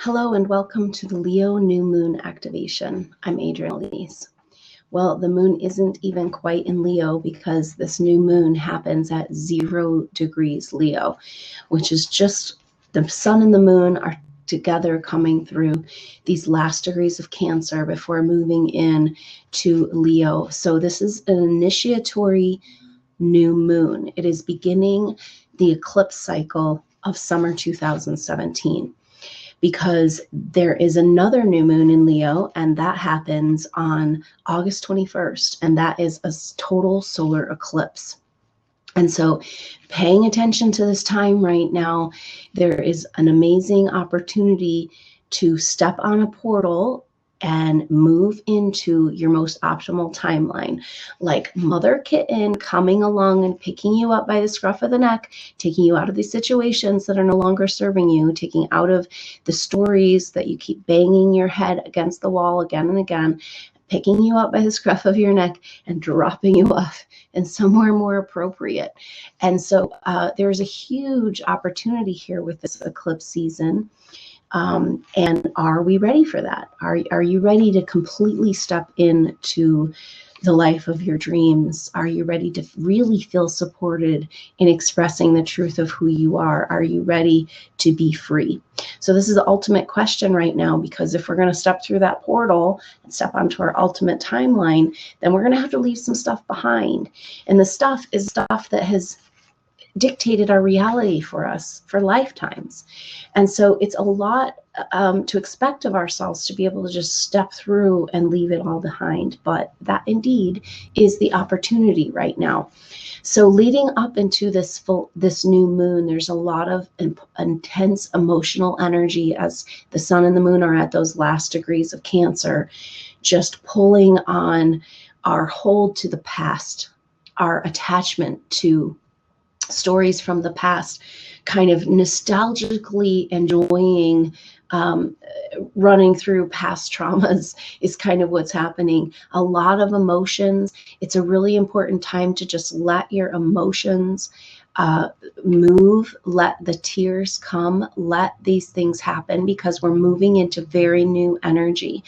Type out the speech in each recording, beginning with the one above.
Hello and welcome to the Leo new moon activation. I'm Adrienne Elise. Well, the moon isn't even quite in Leo because this new moon happens at 0 degrees Leo, which is just the sun and the moon are together coming through these last degrees of Cancer before moving in to Leo. So this is an initiatory new moon. It is beginning the eclipse cycle of summer 2017. Because there is another new moon in Leo, and that happens on August 21st, and that is a total solar eclipse. And so paying attention to this time right now, there is an amazing opportunity to step on a portal and move into your most optimal timeline, like Mother Kitten coming along and picking you up by the scruff of the neck, taking you out of these situations that are no longer serving you, taking out of the stories that you keep banging your head against the wall again and again, picking you up by the scruff of your neck and dropping you off in somewhere more appropriate. And so there's a huge opportunity here with this eclipse season. And are we ready for that? Are you ready to completely step into the life of your dreams? Are you ready to really feel supported in expressing the truth of who you are? Are you ready to be free? So this is the ultimate question right now, because if we're going to step through that portal and step onto our ultimate timeline, then we're going to have to leave some stuff behind. And the stuff is stuff that has dictated our reality for us for lifetimes. And so it's a lot to expect of ourselves to be able to just step through and leave it all behind. But that indeed is the opportunity right now. So leading up into this new moon, there's a lot of intense emotional energy as the sun and the moon are at those last degrees of Cancer, just pulling on our hold to the past, our attachment to stories from the past, kind of nostalgically enjoying running through past traumas is kind of what's happening. A lot of emotions. It's a really important time to just let your emotions move, let the tears come, let these things happen, because we're moving into very new energy.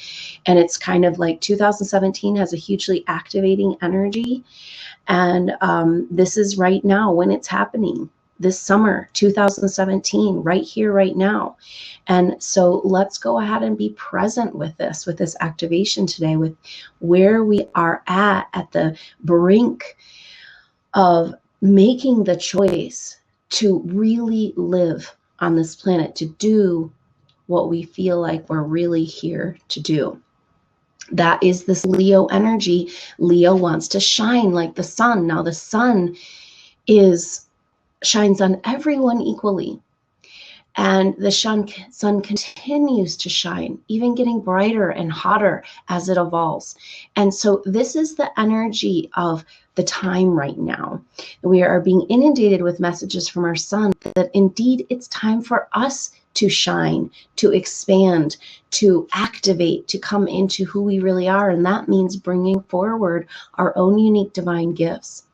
And it's kind of like 2017 has a hugely activating energy. And this is right now when it's happening, this summer 2017, right here, right now. And so let's go ahead and be present with this activation today, with where we are at the brink of making the choice to really live on this planet, to do what we feel like we're really here to do. That is this Leo energy. Leo wants to shine like the sun. Now the sun shines on everyone equally. And the sun continues to shine, even getting brighter and hotter as it evolves. And so this is the energy of the time right now. We are being inundated with messages from our sun that indeed it's time for us to shine, to expand, to activate, to come into who we really are. And that means bringing forward our own unique divine gifts.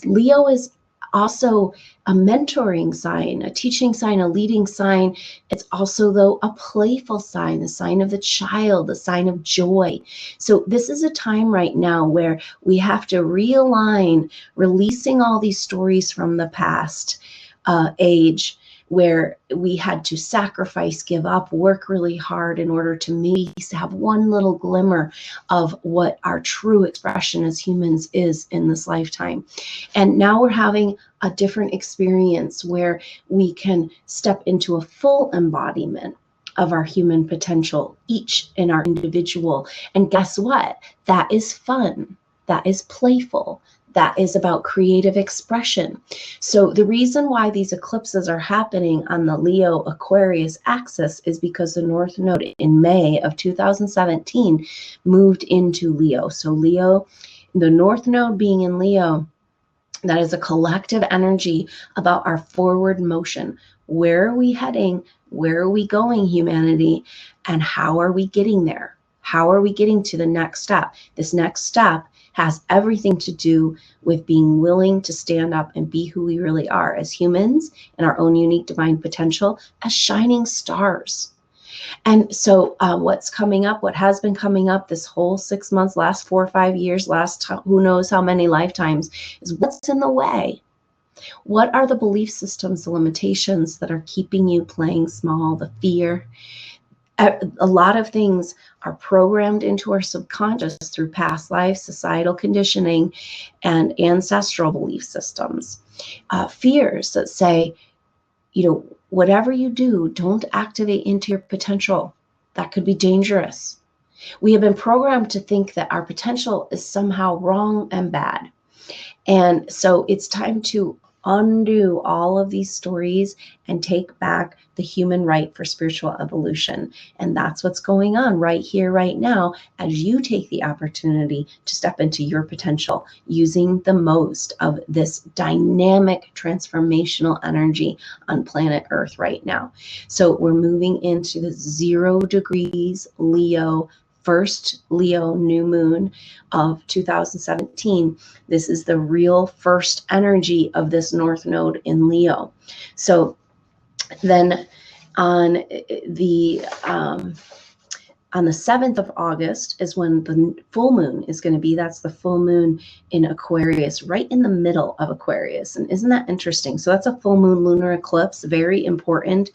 Leo is also a mentoring sign, a teaching sign, a leading sign. It's also, though, a playful sign, the sign of the child, the sign of joy. So this is a time right now where we have to realign, releasing all these stories from the past age, where we had to sacrifice, give up, work really hard in order to maybe have one little glimmer of what our true expression as humans is in this lifetime. And now we're having a different experience where we can step into a full embodiment of our human potential, each in our individual. And guess what? That is fun. That is playful. That is about creative expression. So the reason why these eclipses are happening on the Leo Aquarius axis is because the North Node in May of 2017 moved into Leo. So Leo, the North Node being in Leo, that is a collective energy about our forward motion. Where are we heading? Where are we going, humanity? And how are we getting there? How are we getting to the next step? This next step has everything to do with being willing to stand up and be who we really are as humans and our own unique divine potential as shining stars. And so what's coming up, what has been coming up this whole 6 months, last 4 or 5 years, who knows how many lifetimes, is what's in the way? What are the belief systems, the limitations that are keeping you playing small, the fear? A lot of things are programmed into our subconscious through past lives, societal conditioning, and ancestral belief systems. Fears that say, whatever you do, don't activate into your potential. That could be dangerous. We have been programmed to think that our potential is somehow wrong and bad. And so it's time to undo all of these stories and take back the human right for spiritual evolution. And that's what's going on right here, right now, as you take the opportunity to step into your potential using the most of this dynamic transformational energy on planet Earth right now. So we're moving into the 0 degrees Leo, first Leo new moon of 2017. This is the real first energy of this North Node in Leo. So then on the 7th of August is when the full moon is going to be. That's the full moon in Aquarius, right in the middle of Aquarius. And isn't that interesting? So that's a full moon lunar eclipse, very important.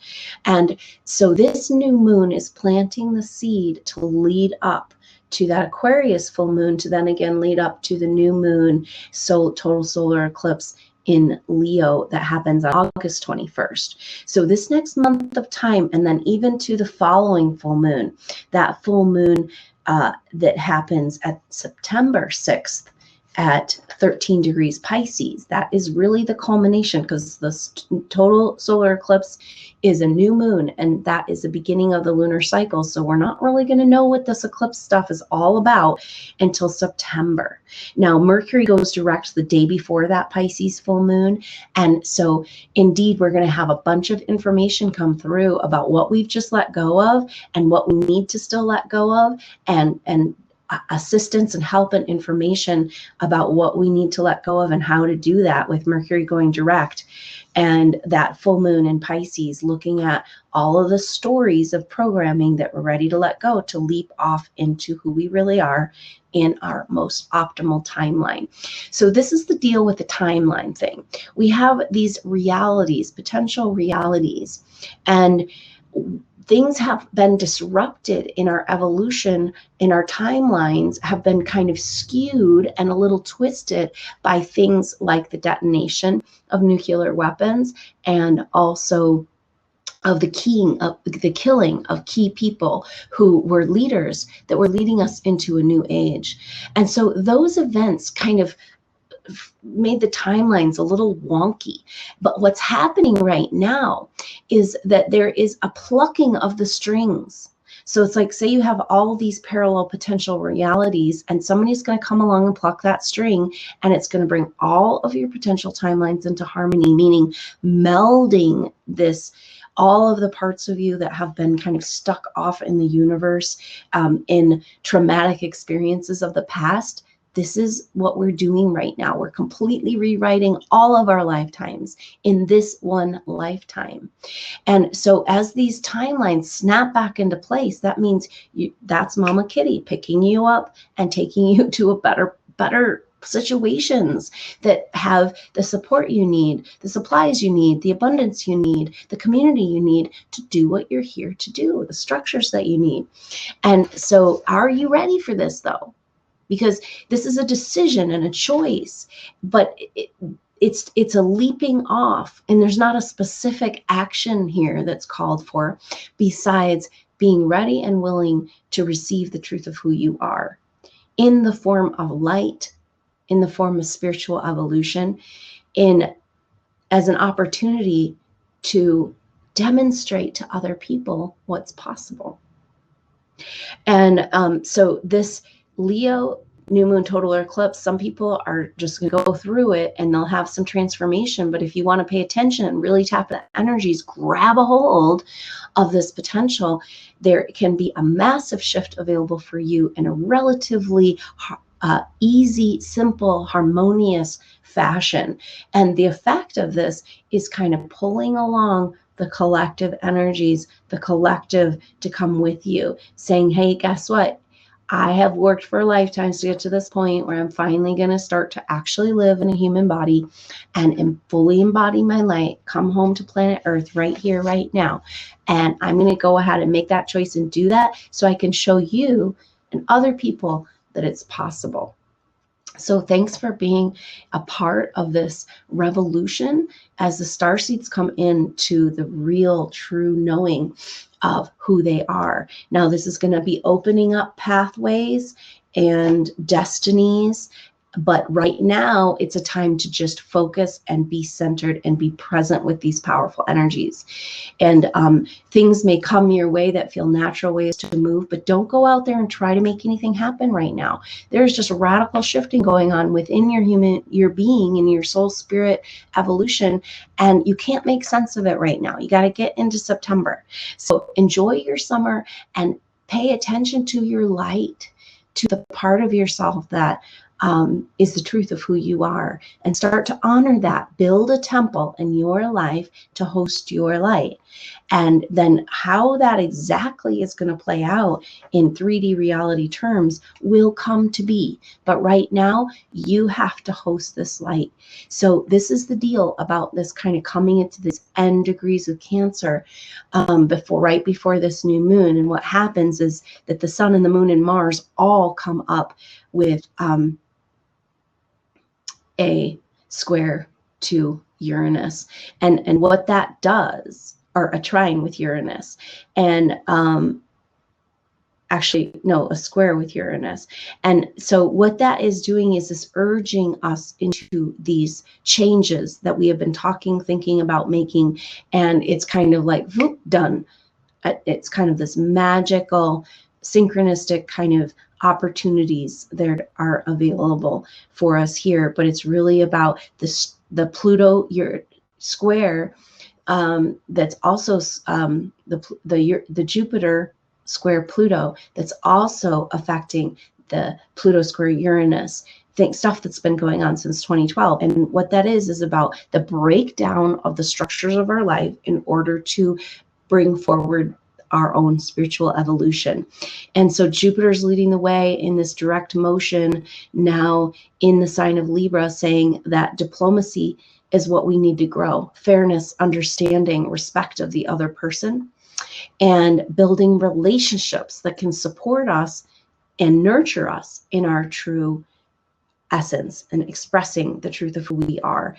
And so this new moon is planting the seed to lead up to that Aquarius full moon, to then again lead up to the new moon, so total solar eclipse in Leo that happens on August 21st. So this next month of time, and then even to the following full moon, that full moon that happens at September 6th at 13 degrees Pisces, that is really the culmination, because the total solar eclipse is a new moon, and that is the beginning of the lunar cycle. So we're not really going to know what this eclipse stuff is all about until September. Now, Mercury goes direct the day before that Pisces full moon. And so indeed, we're going to have a bunch of information come through about what we've just let go of and what we need to still let go of, and assistance and help and information about what we need to let go of and how to do that with Mercury going direct. And that full moon in Pisces, looking at all of the stories of programming that we're ready to let go, to leap off into who we really are in our most optimal timeline. So this is the deal with the timeline thing. We have these realities, potential realities, and things have been disrupted in our evolution, in our timelines have been kind of skewed and a little twisted by things like the detonation of nuclear weapons, and also of the killing of key people who were leaders that were leading us into a new age. And so those events kind of made the timelines a little wonky. But what's happening right now is that there is a plucking of the strings. So it's like, say you have all these parallel potential realities, and somebody's going to come along and pluck that string, and it's going to bring all of your potential timelines into harmony, meaning melding this, all of the parts of you that have been kind of stuck off in the universe in traumatic experiences of the past. This is what we're doing right now. We're completely rewriting all of our lifetimes in this one lifetime. And so as these timelines snap back into place, that means that's Mama Kitty picking you up and taking you to a better situations that have the support you need, the supplies you need, the abundance you need, the community you need to do what you're here to do, the structures that you need. And so are you ready for this though? Because this is a decision and a choice, but it's a leaping off, and there's not a specific action here that's called for besides being ready and willing to receive the truth of who you are in the form of light, in the form of spiritual evolution, as an opportunity to demonstrate to other people what's possible. And so this Leo new moon total eclipse, some people are just going to go through it and they'll have some transformation. But if you want to pay attention and really tap the energies, grab a hold of this potential, there can be a massive shift available for you in a relatively easy, simple, harmonious fashion. And the effect of this is kind of pulling along the collective energies, the collective to come with you, saying, hey, guess what? I have worked for lifetimes to get to this point where I'm finally going to start to actually live in a human body and fully embody my light, come home to planet Earth right here, right now. And I'm going to go ahead and make that choice and do that so I can show you and other people that it's possible. So thanks for being a part of this revolution as the starseeds come into the real, true knowing of who they are. Now, this is going to be opening up pathways and destinies. But right now, it's a time to just focus and be centered and be present with these powerful energies. And things may come your way that feel natural ways to move, but don't go out there and try to make anything happen right now. There's just a radical shifting going on within your being and your soul spirit evolution, and you can't make sense of it right now. You got to get into September. So enjoy your summer and pay attention to your light, to the part of yourself that is the truth of who you are, and start to honor that. Build a temple in your life to host your light. And then how that exactly is going to play out in 3D reality terms will come to be. But right now, you have to host this light. So this is the deal about this kind of coming into these end degrees of Cancer right before this new moon. And what happens is that the sun and the moon and Mars all come up with a square to Uranus, and what that does, or a trine with Uranus, and actually no, a square with Uranus. And so what that is doing is this urging us into these changes that we have been thinking about making, and it's kind of like whoop, done. It's kind of this magical, synchronistic kind of opportunities that are available for us here. But it's really about the Pluto square that's also the Jupiter square Pluto that's also affecting the Pluto square Uranus. Stuff that's been going on since 2012. And what that is about the breakdown of the structures of our life in order to bring forward our own spiritual evolution. And so Jupiter's leading the way in this direct motion now in the sign of Libra, saying that diplomacy is what we need to grow. Fairness, understanding, respect of the other person, and building relationships that can support us and nurture us in our true essence and expressing the truth of who we are.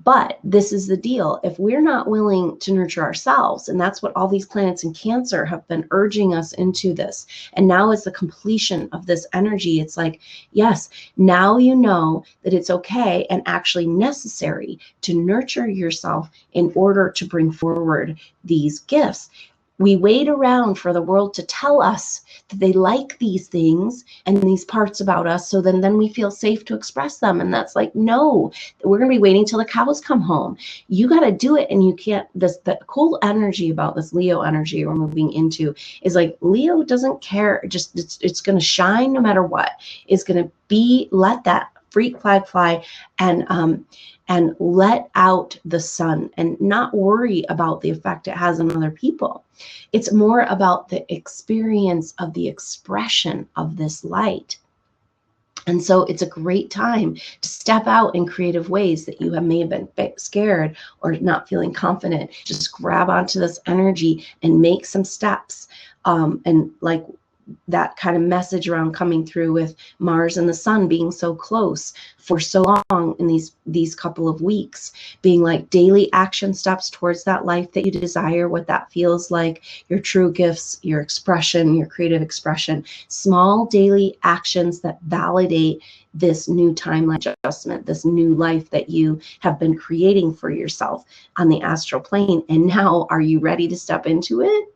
But this is the deal. If we're not willing to nurture ourselves, and that's what all these planets in Cancer have been urging us into this, and now is the completion of this energy. It's like, yes, now you know that it's okay and actually necessary to nurture yourself in order to bring forward these gifts. We wait around for the world to tell us that they like these things and these parts about us, so then we feel safe to express them. And that's like, no, we're going to be waiting till the cows come home. You got to do it. And you can't, the cool energy about this Leo energy we're moving into is like, Leo doesn't care. Just it's going to shine no matter what. It's going to be, let that freak flag fly and let out the sun and not worry about the effect it has on other people. It's more about the experience of the expression of this light. And so it's a great time to step out in creative ways that you may have been scared or not feeling confident. Just grab onto this energy and make some steps. And like that kind of message around coming through with Mars and the sun being so close for so long in these couple of weeks, being like daily action steps towards that life that you desire, what that feels like, your true gifts, your expression, your creative expression, small daily actions that validate this new timeline adjustment, this new life that you have been creating for yourself on the astral plane. And now, are you ready to step into it?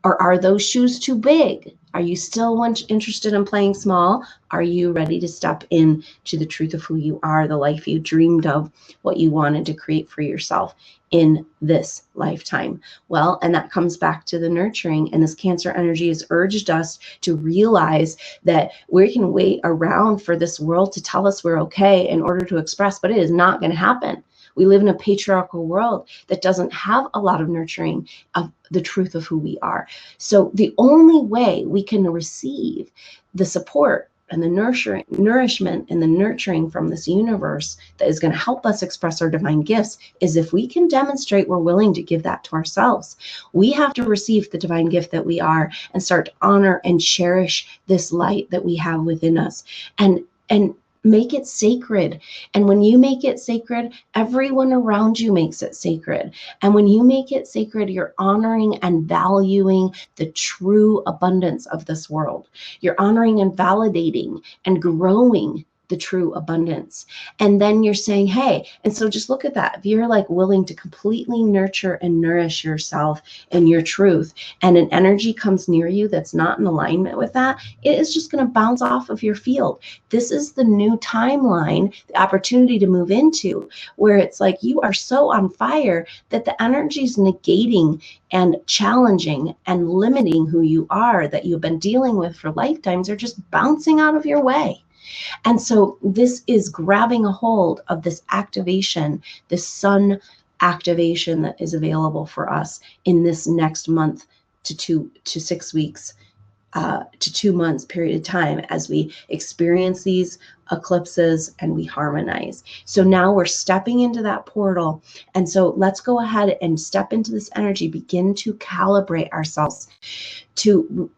Or are those shoes too big? Are you still interested in playing small? Are you ready to step in to the truth of who you are, the life you dreamed of, what you wanted to create for yourself in this lifetime? Well, and that comes back to the nurturing. And this Cancer energy has urged us to realize that we can wait around for this world to tell us we're okay in order to express, but it is not going to happen. We live in a patriarchal world that doesn't have a lot of nurturing of the truth of who we are. So the only way we can receive the support and the nourishment and the nurturing from this universe that is going to help us express our divine gifts is if we can demonstrate we're willing to give that to ourselves. We have to receive the divine gift that we are and start to honor and cherish this light that we have within us, and make it sacred. And when you make it sacred, everyone around you makes it sacred. And when you make it sacred, you're honoring and valuing the true abundance of this world. You're honoring and validating and growing the true abundance. And then you're saying, hey, and so just look at that. If you're like willing to completely nurture and nourish yourself and your truth, and an energy comes near you that's not in alignment with that, it is just going to bounce off of your field. This is the new timeline, the opportunity to move into, where it's like you are so on fire that the energy is negating and challenging and limiting who you are that you've been dealing with for lifetimes are just bouncing out of your way. And so this is grabbing a hold of this activation, this sun activation that is available for us in this next month to 6 weeks, to 2 months period of time as we experience these eclipses and we harmonize. So now we're stepping into that portal. And so let's go ahead and step into this energy, begin to calibrate ourselves to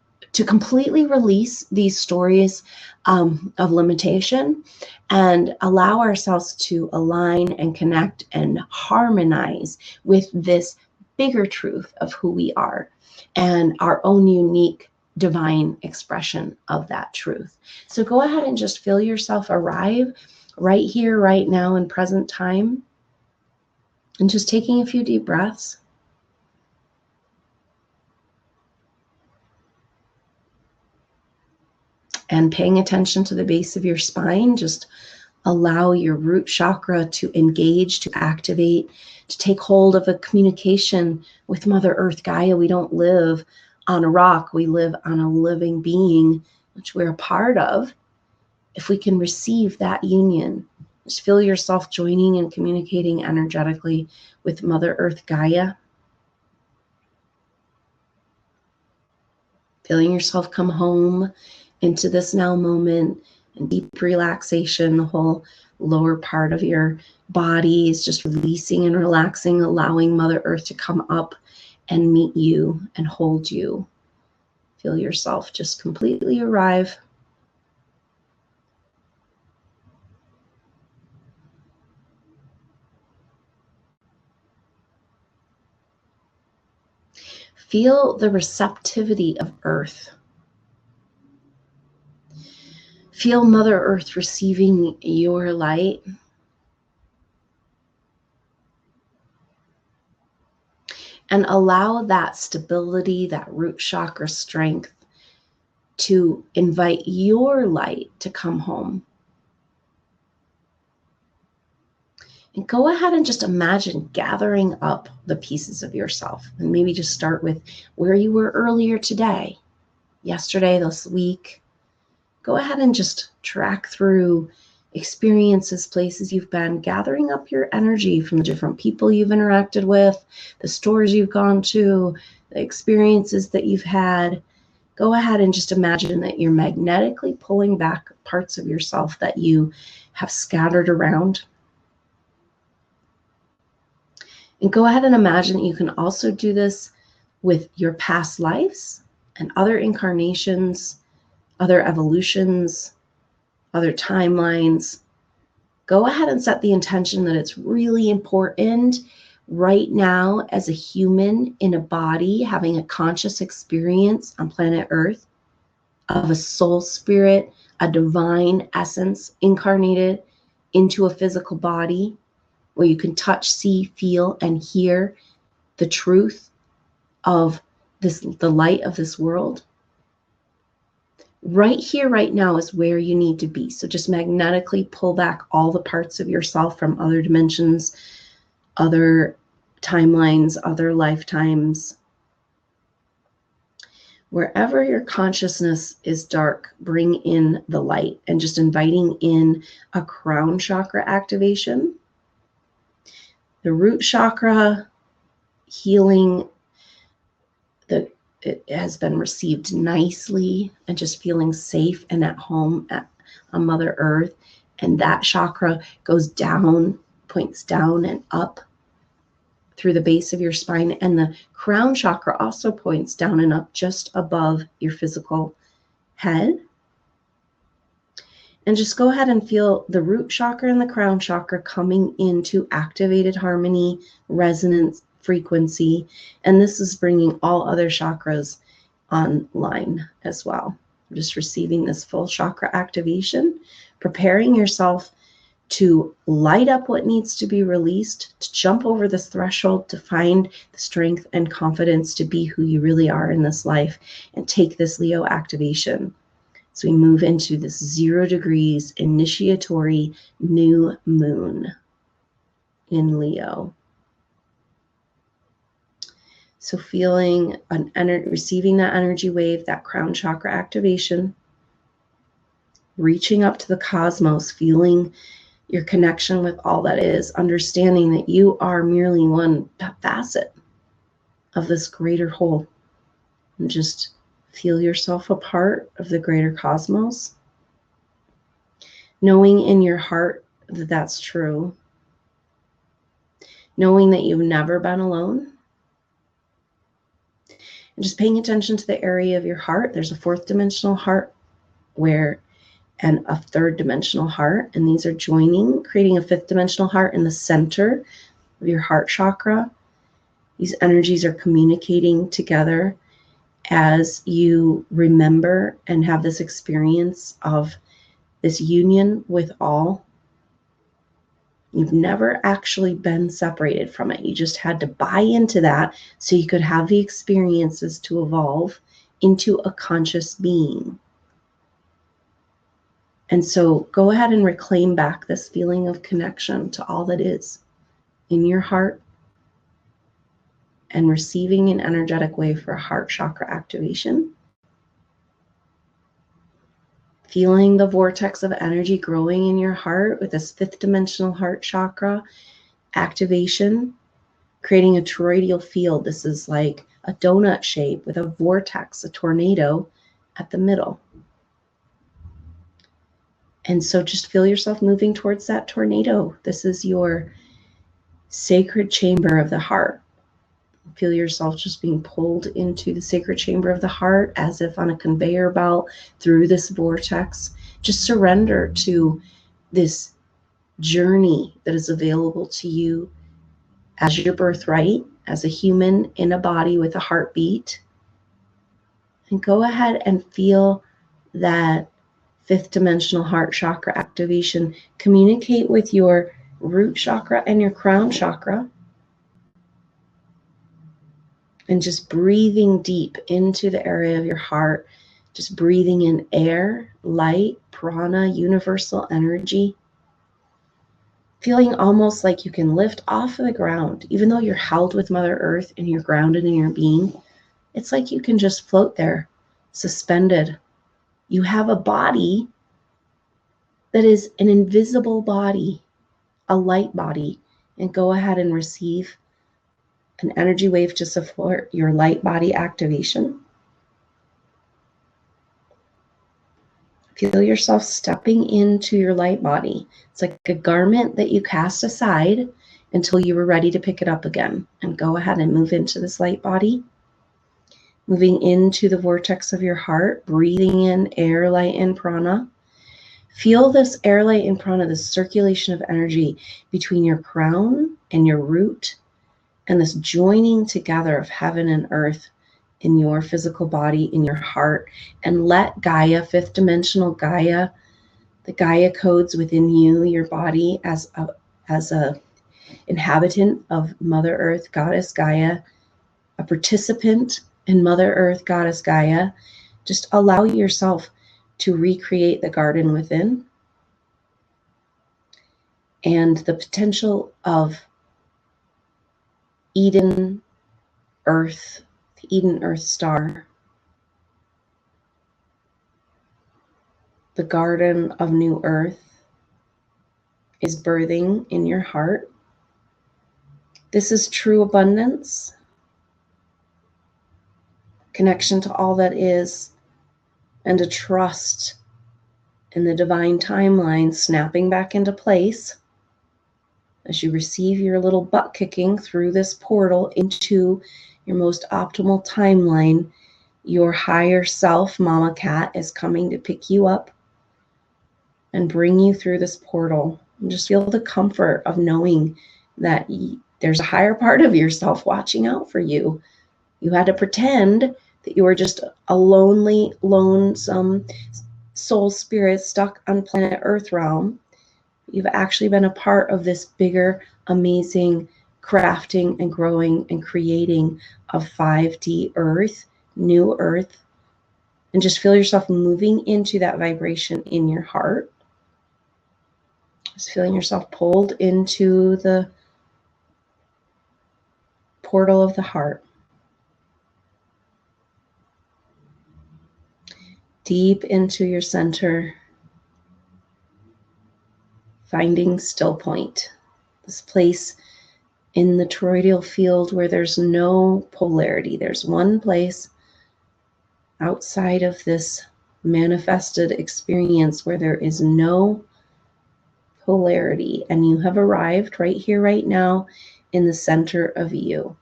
completely release these stories of limitation and allow ourselves to align and connect and harmonize with this bigger truth of who we are and our own unique divine expression of that truth. So go ahead and just feel yourself arrive right here, right now in present time, and just taking a few deep breaths. And paying attention to the base of your spine, just allow your root chakra to engage, to activate, to take hold of a communication with Mother Earth Gaia. We don't live on a rock, we live on a living being, which we're a part of. If we can receive that union, just feel yourself joining and communicating energetically with Mother Earth Gaia. Feeling yourself come home into this now moment and deep relaxation. The whole lower part of your body is just releasing and relaxing, allowing Mother Earth to come up and meet you and hold you. Feel yourself just completely arrive. Feel the receptivity of Earth. Feel Mother Earth receiving your light. And allow that stability, that root chakra strength to invite your light to come home. And go ahead and just imagine gathering up the pieces of yourself. And maybe just start with where you were earlier today, yesterday, this week. Go ahead and just track through experiences, places you've been, gathering up your energy from the different people you've interacted with, the stores you've gone to, the experiences that you've had. Go ahead and just imagine that you're magnetically pulling back parts of yourself that you have scattered around. And go ahead and imagine that you can also do this with your past lives and other incarnations, other evolutions, other timelines. Go ahead and set the intention that it's really important right now as a human in a body having a conscious experience on planet Earth of a soul spirit, a divine essence incarnated into a physical body where you can touch, see, feel, and hear the truth of this, the light of this world. Right here, right now is where you need to be. So just magnetically pull back all the parts of yourself from other dimensions, other timelines, other lifetimes. Wherever your consciousness is dark, bring in the light, and just inviting in a crown chakra activation. The root chakra healing, it has been received nicely and just feeling safe and at home on Mother Earth. And that chakra goes down, points down and up through the base of your spine. And the crown chakra also points down and up just above your physical head. And just go ahead and feel the root chakra and the crown chakra coming into activated harmony, resonance, frequency. And this is bringing all other chakras online as well. Just receiving this full chakra activation, preparing yourself to light up what needs to be released, to jump over this threshold, to find the strength and confidence to be who you really are in this life and take this Leo activation. So we move into this 0 degrees initiatory new moon in Leo. So feeling receiving that energy wave, that crown chakra activation, reaching up to the cosmos, feeling your connection with all that is, understanding that you are merely one facet of this greater whole. And just feel yourself a part of the greater cosmos. Knowing in your heart that that's true. Knowing that you've never been alone. And just paying attention to the area of your heart. There's a 4th dimensional heart and a 3rd dimensional heart. And these are joining, creating a 5th dimensional heart in the center of your heart chakra. These energies are communicating together as you remember and have this experience of this union with all. You've never actually been separated from it. You just had to buy into that so you could have the experiences to evolve into a conscious being. And so go ahead and reclaim back this feeling of connection to all that is in your heart and receiving an energetic way for a heart chakra activation. Feeling the vortex of energy growing in your heart with this 5th dimensional heart chakra activation, creating a toroidal field. This is like a donut shape with a vortex, a tornado at the middle. And so just feel yourself moving towards that tornado. This is your sacred chamber of the heart. Feel yourself just being pulled into the sacred chamber of the heart as if on a conveyor belt through this vortex. Just surrender to this journey that is available to you as your birthright, as a human in a body with a heartbeat. And go ahead and feel that 5th dimensional heart chakra activation. Communicate with your root chakra and your crown chakra. And just breathing deep into the area of your heart, just breathing in air, light, prana, universal energy. Feeling almost like you can lift off of the ground, even though you're held with Mother Earth and you're grounded in your being. It's like you can just float there, suspended. You have a body that is an invisible body, a light body, and go ahead and receive an energy wave to support your light body activation. Feel yourself stepping into your light body. It's like a garment that you cast aside until you were ready to pick it up again. And go ahead and move into this light body. Moving into the vortex of your heart, breathing in air, light, and prana. Feel this air, light, and prana, this circulation of energy between your crown and your root, and this joining together of heaven and earth in your physical body, in your heart. And let Gaia, 5th dimensional Gaia, the Gaia codes within you, your body as a inhabitant of Mother Earth, Goddess Gaia, a participant in Mother Earth, Goddess Gaia. Just allow yourself to recreate the garden within and the potential of Eden Earth, the Eden Earth star, the garden of new earth is birthing in your heart. This is true abundance, connection to all that is, and a trust in the divine timeline snapping back into place as you receive your little butt kicking through this portal into your most optimal timeline. Your higher self, Mama Cat, is coming to pick you up and bring you through this portal. And just feel the comfort of knowing that there's a higher part of yourself watching out for you. You had to pretend that you were just a lonely, lonesome soul spirit stuck on planet Earth realm. You've actually been a part of this bigger, amazing crafting and growing and creating of 5D Earth, new Earth, and just feel yourself moving into that vibration in your heart. Just feeling yourself pulled into the portal of the heart. Deep into your center, finding still point, this place in the toroidal field where there's no polarity. There's one place outside of this manifested experience where there is no polarity, and you have arrived right here, right now, in the center of you.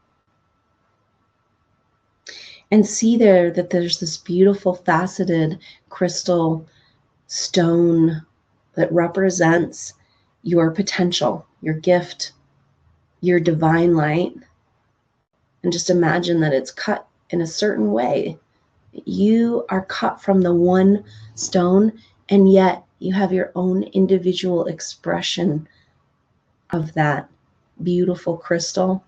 And see there that there's this beautiful faceted crystal stone that represents your potential, your gift, your divine light. And just imagine that it's cut in a certain way. You are cut from the one stone, and yet you have your own individual expression of that beautiful crystal.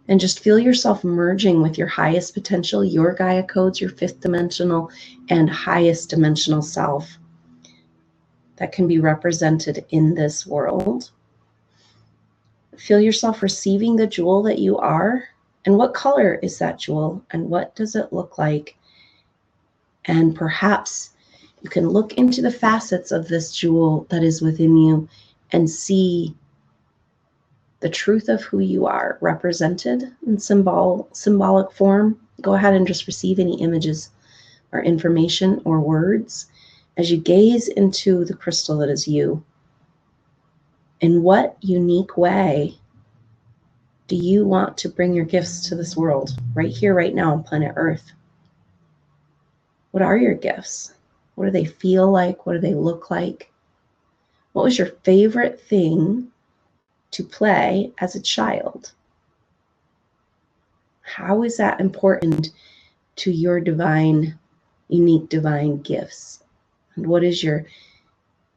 And just feel yourself merging with your highest potential, your Gaia codes, your fifth dimensional and highest dimensional self that can be represented in this world. Feel yourself receiving the jewel that you are. And what color is that jewel? And what does it look like? And perhaps you can look into the facets of this jewel that is within you and see the truth of who you are represented in symbolic form. Go ahead and just receive any images or information or words as you gaze into the crystal that is you. In what unique way do you want to bring your gifts to this world right here, right now on planet Earth? What are your gifts? What do they feel like? What do they look like? What was your favorite thing to play as a child? How is that important to your divine, unique divine gifts? And what is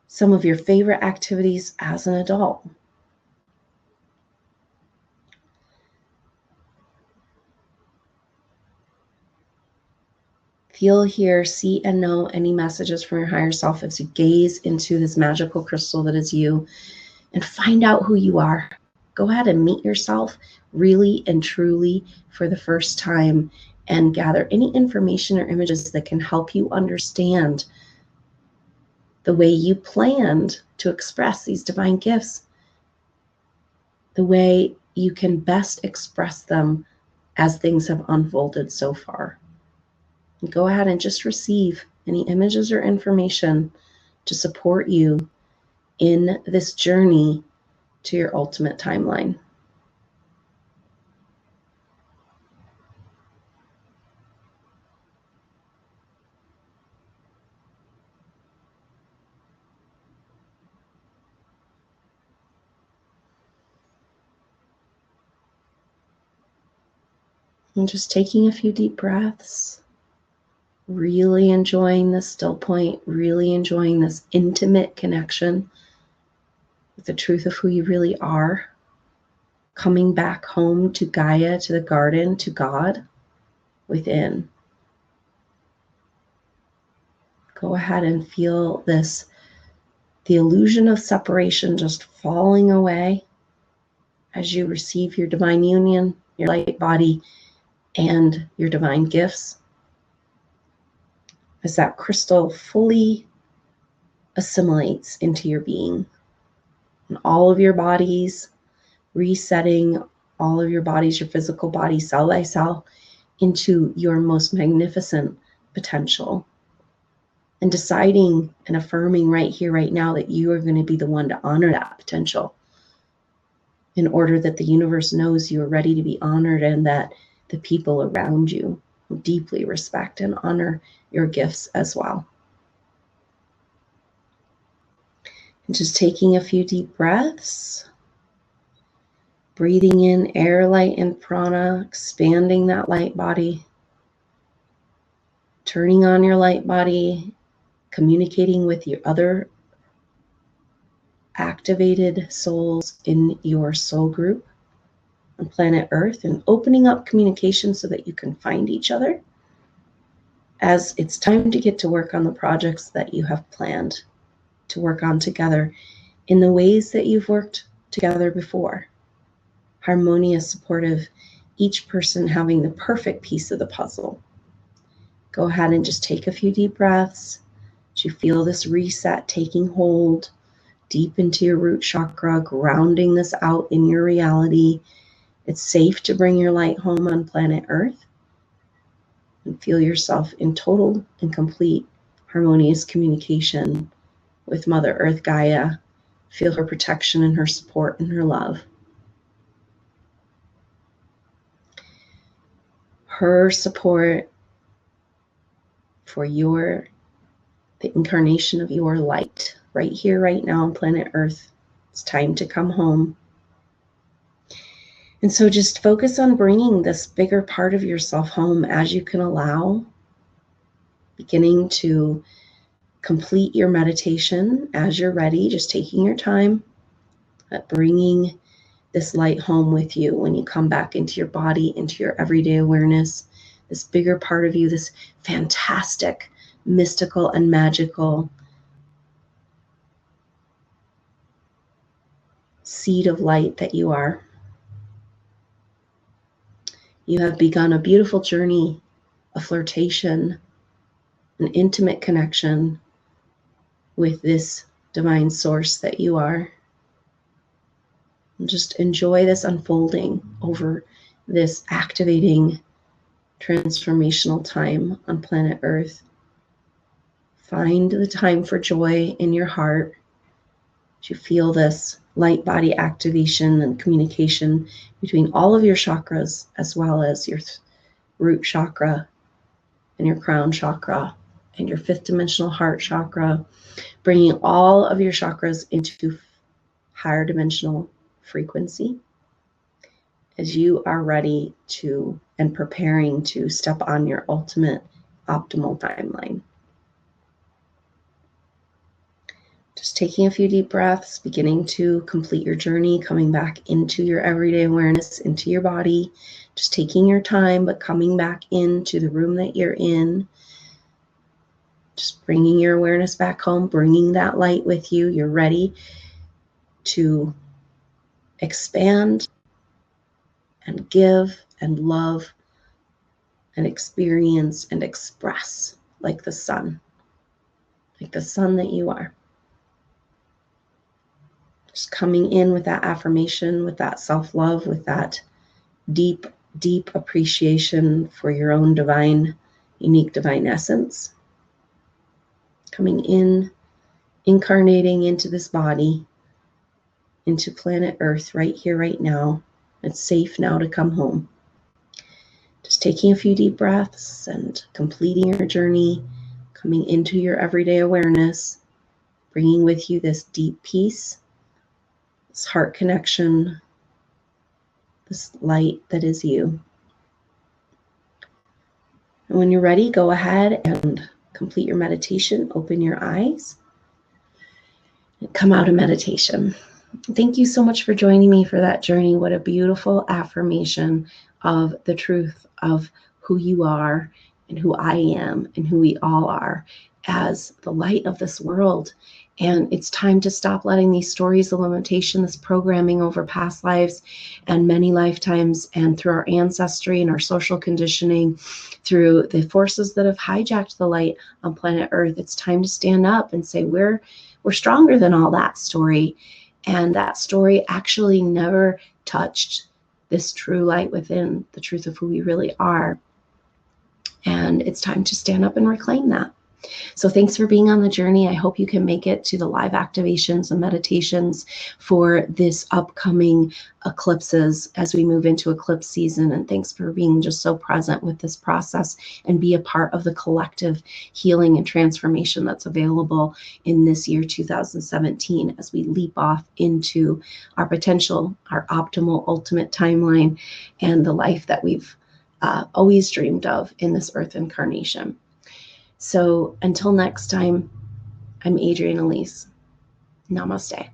some of your favorite activities as an adult? Feel, hear, see, and know any messages from your higher self as you gaze into this magical crystal that is you, and find out who you are. Go ahead and meet yourself really and truly for the first time and gather any information or images that can help you understand the way you planned to express these divine gifts, the way you can best express them as things have unfolded so far. And go ahead and just receive any images or information to support you in this journey to your ultimate timeline. And just taking a few deep breaths, really enjoying this still point, really enjoying this intimate connection with the truth of who you really are, coming back home to Gaia, to the garden, to God within. Go ahead and feel this, the illusion of separation just falling away as you receive your divine union, your light body, and your divine gifts. As that crystal fully assimilates into your being, and all of your bodies resetting all of your bodies, your physical body, cell by cell, into your most magnificent potential. And deciding and affirming right here, right now, that you are going to be the one to honor that potential, in order that the universe knows you are ready to be honored, and that the people around you deeply respect and honor your gifts as well. And just taking a few deep breaths, breathing in air, light, and prana, expanding that light body, turning on your light body, communicating with your other activated souls in your soul group on planet Earth, and opening up communication so that you can find each other as it's time to get to work on the projects that you have planned to work on together in the ways that you've worked together before. Harmonious, supportive, each person having the perfect piece of the puzzle. Go ahead and just take a few deep breaths as you feel this reset taking hold deep into your root chakra, grounding this out in your reality. It's safe to bring your light home on planet Earth and feel yourself in total and complete harmonious communication with Mother Earth Gaia. Feel her protection and her support and her love. Her support for the incarnation of your light right here, right now on planet Earth. It's time to come home. And so just focus on bringing this bigger part of yourself home as you can allow, beginning to complete your meditation as you're ready, just taking your time, but bringing this light home with you when you come back into your body, into your everyday awareness, this bigger part of you, this fantastic, mystical, and magical seed of light that you are. You have begun a beautiful journey, a flirtation, an intimate connection with this divine source that you are. And just enjoy this unfolding over this activating, transformational time on planet Earth. Find the time for joy in your heart. As you feel this light body activation and communication between all of your chakras, as well as your root chakra and your crown chakra and your fifth dimensional heart chakra, bringing all of your chakras into higher dimensional frequency as you are ready to and preparing to step on your ultimate optimal timeline. Just taking a few deep breaths, beginning to complete your journey, coming back into your everyday awareness, into your body, just taking your time, but coming back into the room that you're in, just bringing your awareness back home, bringing that light with you. You're ready to expand and give and love and experience and express like the sun that you are. Just coming in with that affirmation, with that self-love, with that deep, deep appreciation for your own divine, unique divine essence. Coming in, incarnating into this body, into planet Earth right here, right now. It's safe now to come home. Just taking a few deep breaths and completing your journey, coming into your everyday awareness, bringing with you this deep peace, this heart connection, this light that is you. And when you're ready, go ahead and complete your meditation. Open your eyes and come out of meditation. Thank you so much for joining me for that journey. What a beautiful affirmation of the truth of who you are and who I am and who we all are as the light of this world. And it's time to stop letting these stories of limitation, this programming over past lives and many lifetimes, and through our ancestry and our social conditioning, through the forces that have hijacked the light on planet Earth. It's time to stand up and say, we're stronger than all that story. And that story actually never touched this true light within, the truth of who we really are. And it's time to stand up and reclaim that. So thanks for being on the journey. I hope you can make it to the live activations and meditations for this upcoming eclipses as we move into eclipse season. And thanks for being just so present with this process and be a part of the collective healing and transformation that's available in this year 2017 as we leap off into our potential, our optimal, ultimate timeline, and the life that we've always dreamed of in this earth incarnation. So until next time, I'm Adrienne Elise. Namaste.